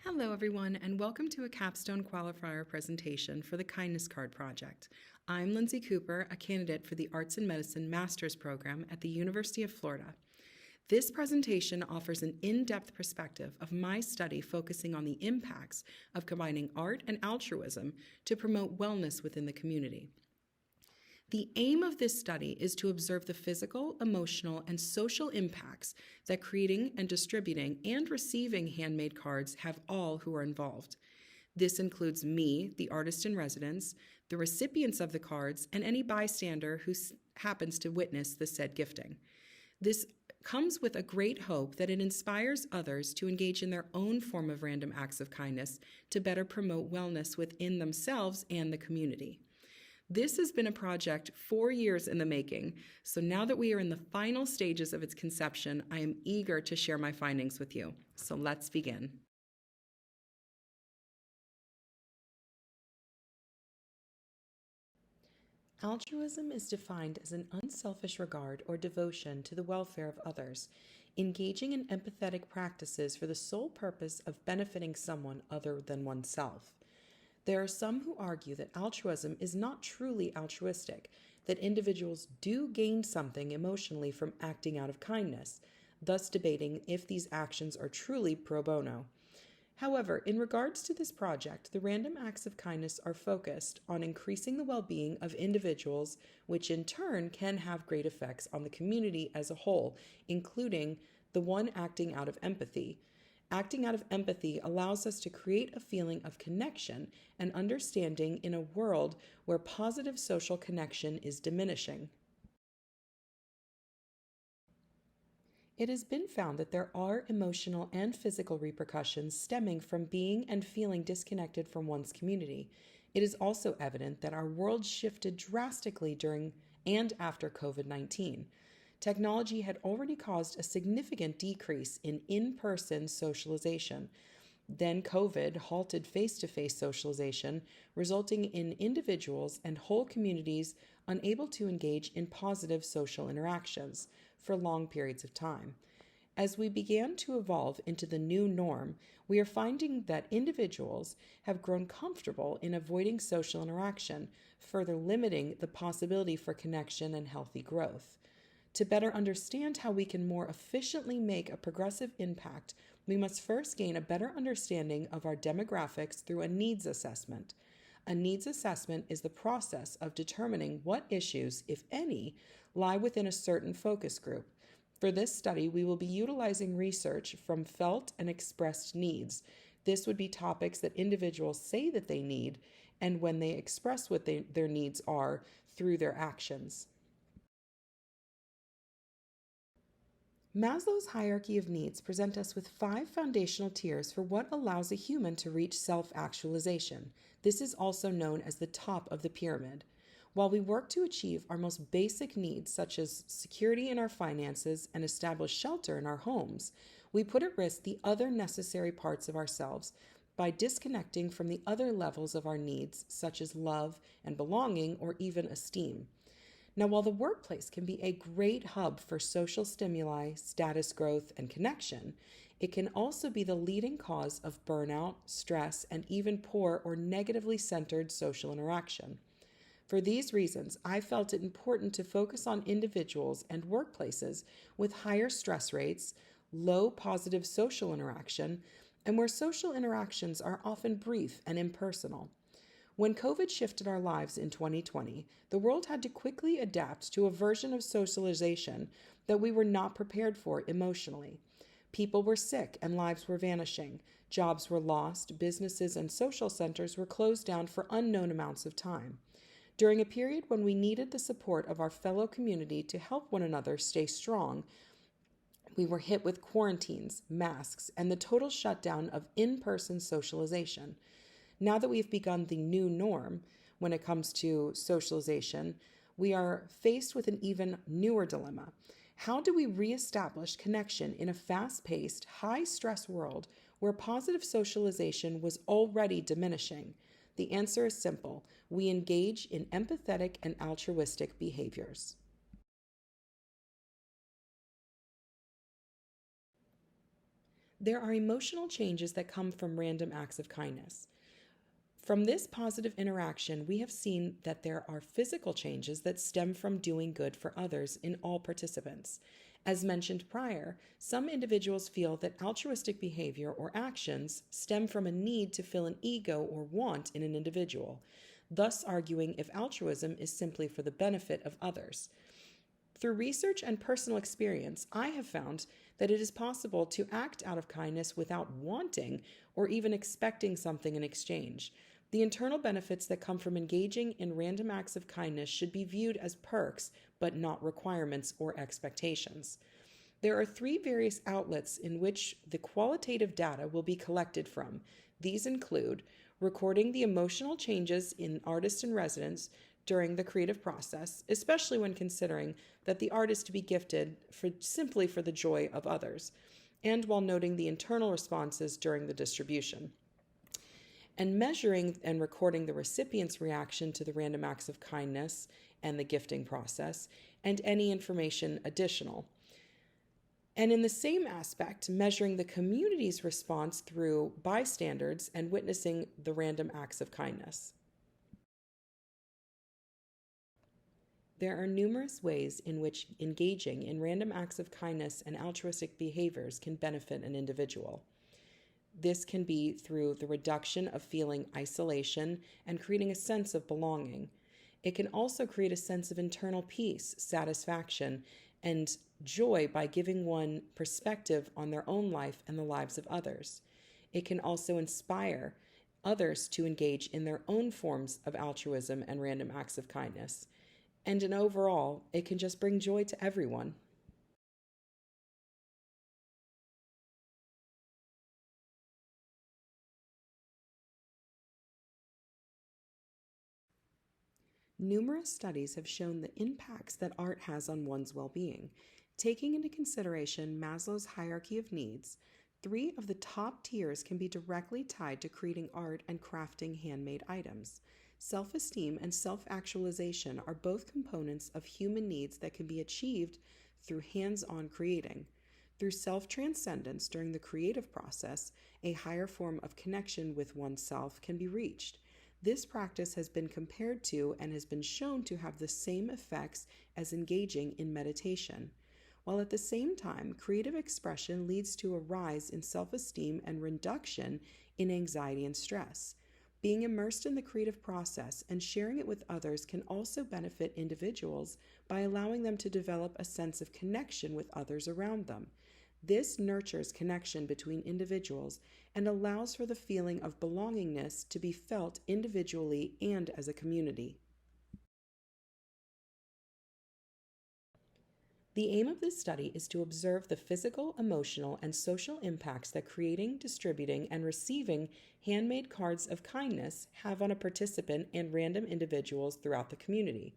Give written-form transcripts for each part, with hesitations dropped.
Hello everyone, and welcome to a Capstone Qualifier presentation for the Kindness Card Project. I'm Lindsay Cooper, a candidate for the Arts and Medicine Master's Program at the University of Florida. This presentation offers an in-depth perspective of my study focusing on the impacts of combining art and altruism to promote wellness within the community. The aim of this study is to observe the physical, emotional, and social impacts that creating and distributing and receiving handmade cards have all who are involved. This includes me, the artist in residence, the recipients of the cards, and any bystander who happens to witness the said gifting. This comes with a great hope that it inspires others to engage in their own form of random acts of kindness to better promote wellness within themselves and the community. This has been a project 4 years in the making, so now that we are in the final stages of its conception, I am eager to share my findings with you. So let's begin. Altruism is defined as an unselfish regard or devotion to the welfare of others, engaging in empathetic practices for the sole purpose of benefiting someone other than oneself. There are some who argue that altruism is not truly altruistic, that individuals do gain something emotionally from acting out of kindness, thus debating if these actions are truly pro bono. However, in regards to this project, the random acts of kindness are focused on increasing the well-being of individuals, which in turn can have great effects on the community as a whole, including the one acting out of empathy. Acting out of empathy allows us to create a feeling of connection and understanding in a world where positive social connection is diminishing. It has been found that there are emotional and physical repercussions stemming from being and feeling disconnected from one's community. It is also evident that our world shifted drastically during and after COVID-19. Technology had already caused a significant decrease in in-person socialization. Then COVID halted face-to-face socialization, resulting in individuals and whole communities unable to engage in positive social interactions for long periods of time. As we began to evolve into the new norm, we are finding that individuals have grown comfortable in avoiding social interaction, further limiting the possibility for connection and healthy growth. To better understand how we can more efficiently make a progressive impact, we must first gain a better understanding of our demographics through a needs assessment. A needs assessment is the process of determining what issues, if any, lie within a certain focus group. For this study, we will be utilizing research from felt and expressed needs. This would be topics that individuals say that they need and when they express what their needs are through their actions. Maslow's hierarchy of needs present us with 5 foundational tiers for what allows a human to reach self-actualization. This is also known as the top of the pyramid. While we work to achieve our most basic needs, such as security in our finances and establish shelter in our homes, we put at risk the other necessary parts of ourselves by disconnecting from the other levels of our needs, such as love and belonging or even esteem. Now, while the workplace can be a great hub for social stimuli, status growth, and connection, it can also be the leading cause of burnout, stress, and even poor or negatively centered social interaction. For these reasons, I felt it important to focus on individuals and workplaces with higher stress rates, low positive social interaction, and where social interactions are often brief and impersonal. When COVID shifted our lives in 2020, the world had to quickly adapt to a version of socialization that we were not prepared for emotionally. People were sick and lives were vanishing. Jobs were lost, businesses and social centers were closed down for unknown amounts of time. During a period when we needed the support of our fellow community to help one another stay strong, we were hit with quarantines, masks, and the total shutdown of in-person socialization. Now that we've begun the new norm when it comes to socialization, we are faced with an even newer dilemma. How do we reestablish connection in a fast-paced, high-stress world where positive socialization was already diminishing? The answer is simple. We engage in empathetic and altruistic behaviors. There are emotional changes that come from random acts of kindness. From this positive interaction, we have seen that there are physical changes that stem from doing good for others in all participants. As mentioned prior, some individuals feel that altruistic behavior or actions stem from a need to fill an ego or want in an individual, thus arguing if altruism is simply for the benefit of others. Through research and personal experience, I have found that it is possible to act out of kindness without wanting or even expecting something in exchange. The internal benefits that come from engaging in random acts of kindness should be viewed as perks, but not requirements or expectations. There are three various outlets in which the qualitative data will be collected from. These include recording the emotional changes in artists in residence during the creative process, especially when considering that the art is to be gifted simply for the joy of others, and while noting the internal responses during the distribution, and measuring and recording the recipient's reaction to the random acts of kindness and the gifting process, and any information additional. And in the same aspect, measuring the community's response through bystanders and witnessing the random acts of kindness. There are numerous ways in which engaging in random acts of kindness and altruistic behaviors can benefit an individual. This can be through the reduction of feeling isolation and creating a sense of belonging. It can also create a sense of internal peace, satisfaction, and joy by giving one perspective on their own life and the lives of others. It can also inspire others to engage in their own forms of altruism and random acts of kindness. And in overall, it can just bring joy to everyone. Numerous studies have shown the impacts that art has on one's well-being. Taking into consideration Maslow's hierarchy of needs, 3 of the top tiers can be directly tied to creating art and crafting handmade items. Self-esteem and self-actualization are both components of human needs that can be achieved through hands-on creating. Through self-transcendence during the creative process, a higher form of connection with oneself can be reached. This practice has been compared to and has been shown to have the same effects as engaging in meditation. While at the same time, creative expression leads to a rise in self-esteem and reduction in anxiety and stress. Being immersed in the creative process and sharing it with others can also benefit individuals by allowing them to develop a sense of connection with others around them. This nurtures connection between individuals and allows for the feeling of belongingness to be felt individually and as a community. The aim of this study is to observe the physical, emotional, and social impacts that creating, distributing, and receiving handmade cards of kindness have on a participant and random individuals throughout the community,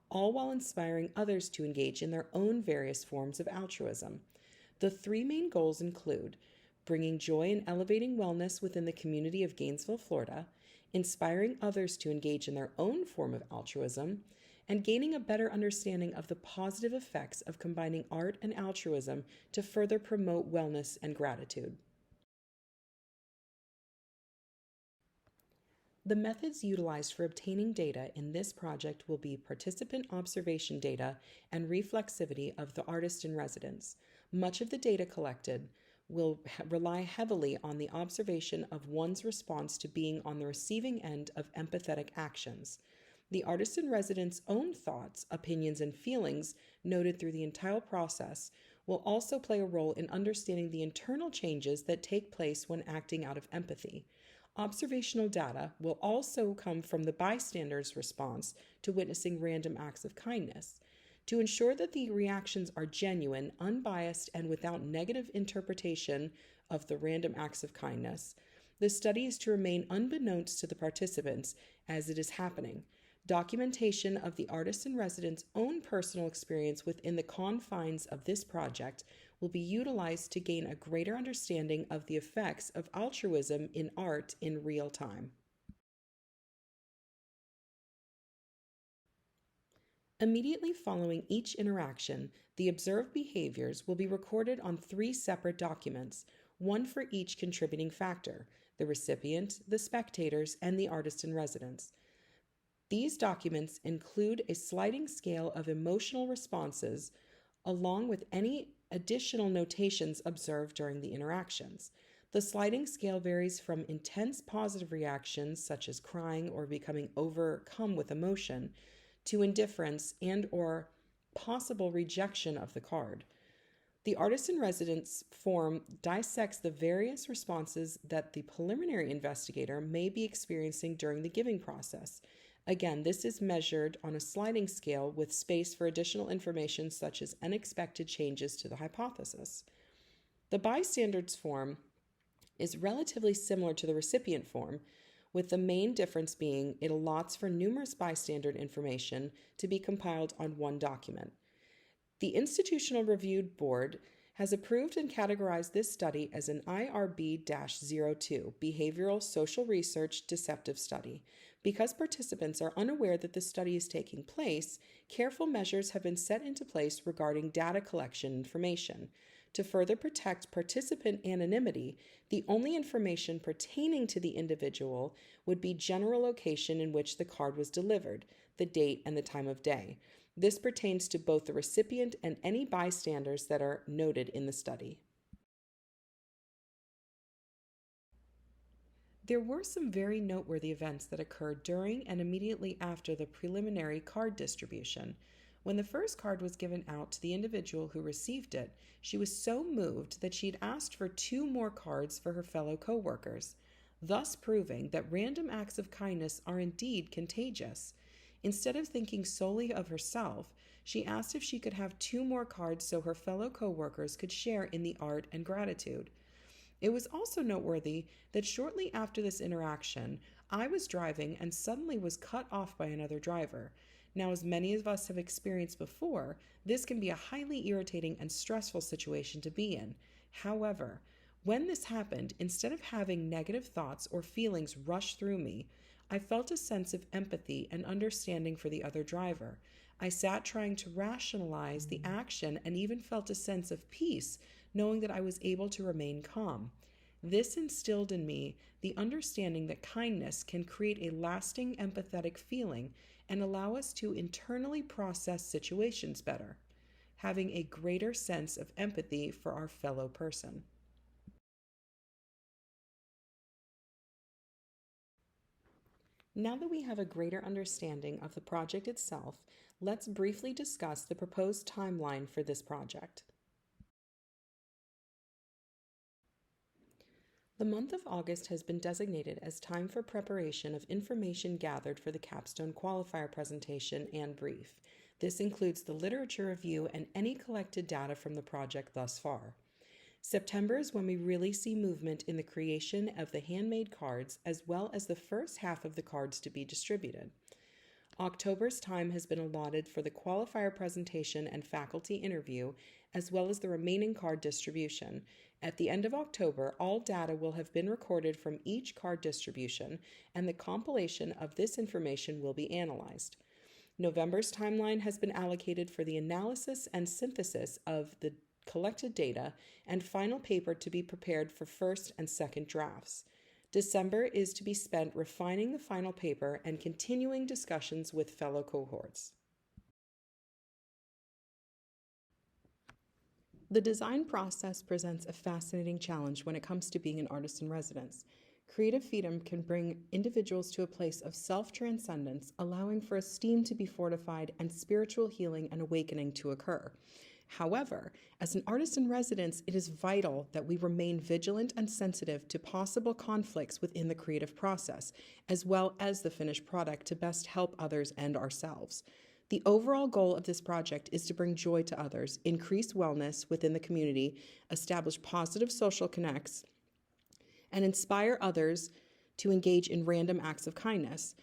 all while inspiring others to engage in their own various forms of altruism. The 3 main goals include bringing joy and elevating wellness within the community of Gainesville, Florida, inspiring others to engage in their own form of altruism, and gaining a better understanding of the positive effects of combining art and altruism to further promote wellness and gratitude. The methods utilized for obtaining data in this project will be participant observation data and reflexivity of the artist in residence. Much of the data collected will rely heavily on the observation of one's response to being on the receiving end of empathetic actions. The artist in residence own thoughts, opinions, and feelings noted through the entire process will also play a role in understanding the internal changes that take place when acting out of empathy. Observational data will also come from the bystander's response to witnessing random acts of kindness. To ensure that the reactions are genuine, unbiased, and without negative interpretation of the random acts of kindness, the study is to remain unbeknownst to the participants as it is happening. Documentation of the artist in residence own personal experience within the confines of this project will be utilized to gain a greater understanding of the effects of altruism in art in real time. Immediately following each interaction, the observed behaviors will be recorded on 3 separate documents. one for each contributing factor: the recipient, the spectators, and the artist in residence. These documents include a sliding scale of emotional responses, along with any additional notations observed during the interactions. The sliding scale varies from intense positive reactions, such as crying or becoming overcome with emotion, to indifference and/or possible rejection of the card. The artist in residence form dissects the various responses that the preliminary investigator may be experiencing during the giving process. Again, this is measured on a sliding scale with space for additional information such as unexpected changes to the hypothesis. The bystanders form is relatively similar to the recipient form, with the main difference being it allots for numerous bystander information to be compiled on one document. The Institutional Review Board has approved and categorized this study as an IRB-02, Behavioral Social Research Deceptive Study. Because participants are unaware that the study is taking place, careful measures have been set into place regarding data collection information. To further protect participant anonymity, the only information pertaining to the individual would be general location in which the card was delivered, the date, and the time of day. This pertains to both the recipient and any bystanders that are noted in the study. There were some very noteworthy events that occurred during and immediately after the preliminary card distribution. When the first card was given out to the individual who received it, she was so moved that she had asked for 2 more cards for her fellow co-workers, thus proving that random acts of kindness are indeed contagious. Instead of thinking solely of herself, she asked if she could have 2 more cards so her fellow co-workers could share in the art and gratitude. It was also noteworthy that shortly after this interaction, I was driving and suddenly was cut off by another driver. Now, as many of us have experienced before, this can be a highly irritating and stressful situation to be in. However, when this happened, instead of having negative thoughts or feelings rush through me, I felt a sense of empathy and understanding for the other driver. I sat trying to rationalize the action and even felt a sense of peace, knowing that I was able to remain calm. This instilled in me the understanding that kindness can create a lasting empathetic feeling and allow us to internally process situations better, having a greater sense of empathy for our fellow person. Now that we have a greater understanding of the project itself, let's briefly discuss the proposed timeline for this project. The month of August has been designated as time for preparation of information gathered for the Capstone Qualifier presentation and brief. This includes the literature review and any collected data from the project thus far. September is when we really see movement in the creation of the handmade cards, as well as the first half of the cards to be distributed. October's time has been allotted for the qualifier presentation and faculty interview, as well as the remaining card distribution. At the end of October, all data will have been recorded from each card distribution, and the compilation of this information will be analyzed. November's timeline has been allocated for the analysis and synthesis of the collected data and final paper to be prepared for first and second drafts. December is to be spent refining the final paper and continuing discussions with fellow cohorts. The design process presents a fascinating challenge when it comes to being an artist in residence. Creative freedom can bring individuals to a place of self-transcendence, allowing for esteem to be fortified and spiritual healing and awakening to occur. However, as an artist in residence, it is vital that we remain vigilant and sensitive to possible conflicts within the creative process, as well as the finished product, to best help others and ourselves. The overall goal of this project is to bring joy to others, increase wellness within the community, establish positive social connects, and inspire others to engage in random acts of kindness.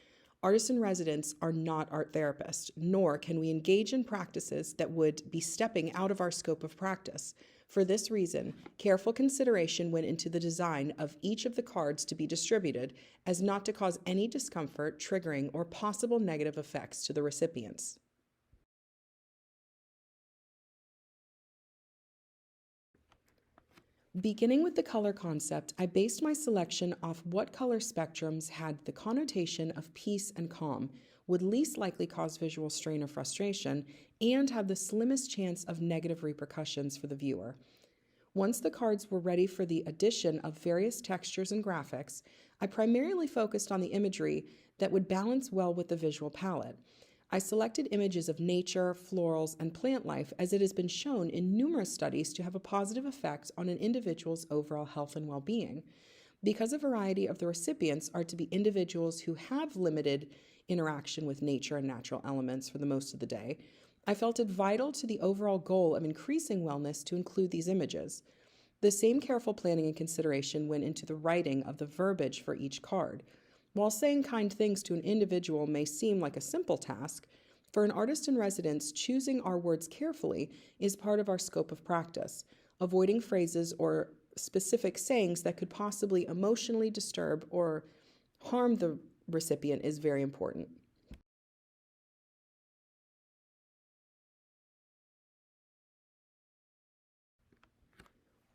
Artists in residence are not art therapists, nor can we engage in practices that would be stepping out of our scope of practice. For this reason, careful consideration went into the design of each of the cards to be distributed, as not to cause any discomfort, triggering, or possible negative effects to the recipients. Beginning with the color concept, I based my selection off what color spectrums had the connotation of peace and calm, would least likely cause visual strain or frustration, and have the slimmest chance of negative repercussions for the viewer. Once the cards were ready for the addition of various textures and graphics, I primarily focused on the imagery that would balance well with the visual palette. I selected images of nature, florals, and plant life as it has been shown in numerous studies to have a positive effect on an individual's overall health and well-being. Because a variety of the recipients are to be individuals who have limited interaction with nature and natural elements for the most of the day, I felt it vital to the overall goal of increasing wellness to include these images. The same careful planning and consideration went into the writing of the verbiage for each card. While saying kind things to an individual may seem like a simple task, for an artist in residence, choosing our words carefully is part of our scope of practice. Avoiding phrases or specific sayings that could possibly emotionally disturb or harm the recipient is very important.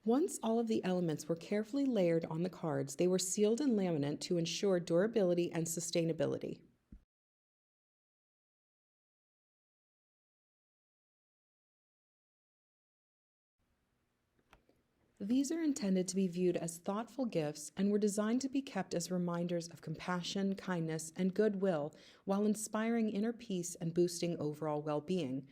Once all of the elements were carefully layered on the cards, they were sealed in laminate to ensure durability and sustainability. These are intended to be viewed as thoughtful gifts and were designed to be kept as reminders of compassion, kindness, and goodwill while inspiring inner peace and boosting overall well-being,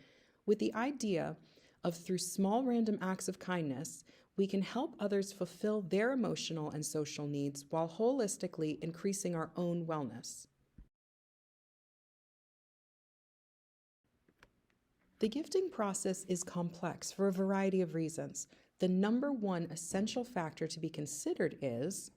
with the idea of through small random acts of kindness, we can help others fulfill their emotional and social needs while holistically increasing our own wellness. The gifting process is complex for a variety of reasons. The number one essential factor to be considered is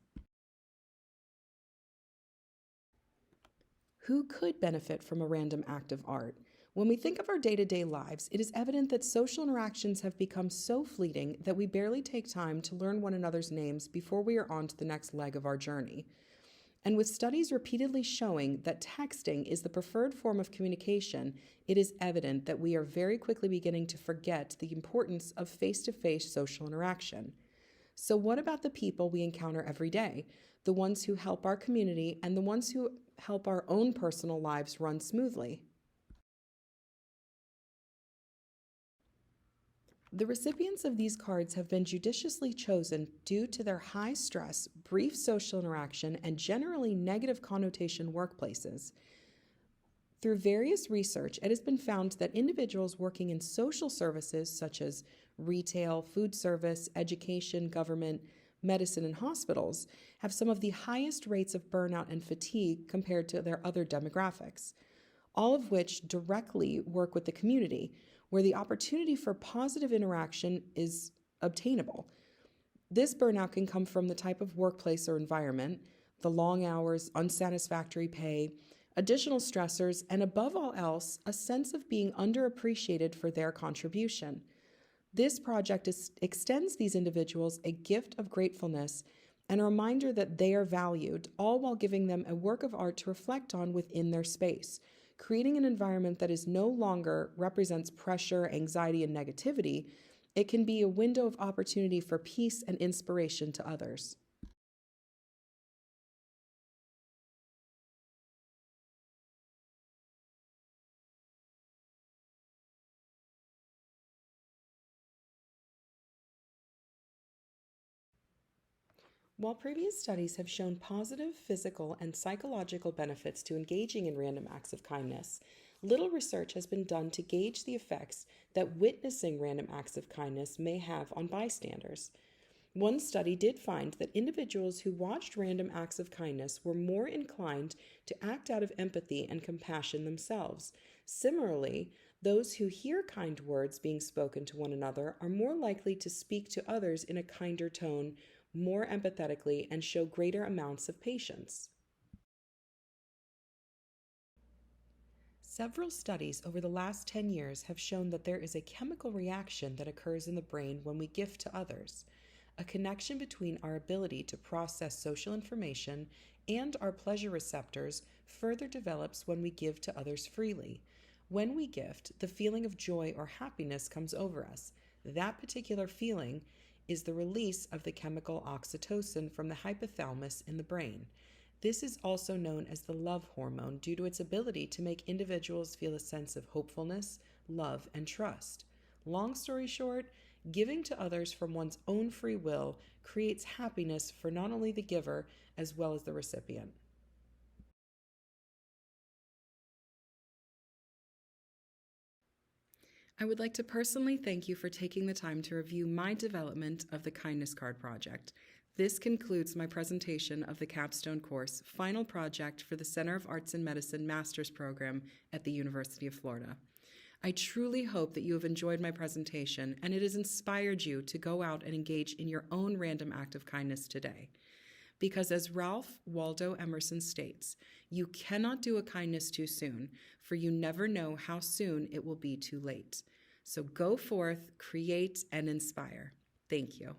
who could benefit from a random act of art? When we think of our day-to-day lives, it is evident that social interactions have become so fleeting that we barely take time to learn one another's names before we are on to the next leg of our journey. And with studies repeatedly showing that texting is the preferred form of communication, it is evident that we are very quickly beginning to forget the importance of face-to-face social interaction. So what about the people we encounter every day? The ones who help our community and the ones who help our own personal lives run smoothly? The recipients of these cards have been judiciously chosen due to their high stress, brief social interaction, and generally negative connotation workplaces. Through various research, it has been found that individuals working in social services such as retail, food service, education, government, medicine, and hospitals have some of the highest rates of burnout and fatigue compared to their other demographics, all of which directly work with the community, where the opportunity for positive interaction is obtainable. This burnout can come from the type of workplace or environment, the long hours, unsatisfactory pay, additional stressors, and above all else, a sense of being underappreciated for their contribution. This project extends these individuals a gift of gratefulness and a reminder that they are valued, all while giving them a work of art to reflect on within their space, creating an environment that is no longer represents pressure, anxiety, and negativity. It can be a window of opportunity for peace and inspiration to others. While previous studies have shown positive physical and psychological benefits to engaging in random acts of kindness, little research has been done to gauge the effects that witnessing random acts of kindness may have on bystanders. One study did find that individuals who watched random acts of kindness were more inclined to act out of empathy and compassion themselves. Similarly, those who hear kind words being spoken to one another are more likely to speak to others in a kinder tone, more empathetically, and show greater amounts of patience. Several studies over the last 10 years have shown that there is a chemical reaction that occurs in the brain when we gift to others, a connection between our ability to process social information and our pleasure receptors further develops when we give to others freely. When we gift, the feeling of joy or happiness comes over us. That particular feeling is the release of the chemical oxytocin from the hypothalamus in the brain. This is also known as the love hormone due to its ability to make individuals feel a sense of hopefulness, love, and trust. Long story short, giving to others from one's own free will creates happiness for not only the giver as well as the recipient. I would like to personally thank you for taking the time to review my development of the Kindness Card Project. This concludes my presentation of the Capstone course, final project for the Center of Arts and Medicine Master's Program at the University of Florida. I truly hope that you have enjoyed my presentation and it has inspired you to go out and engage in your own random act of kindness today. Because as Ralph Waldo Emerson states, you cannot do a kindness too soon, for you never know how soon it will be too late. So go forth, create, and inspire. Thank you.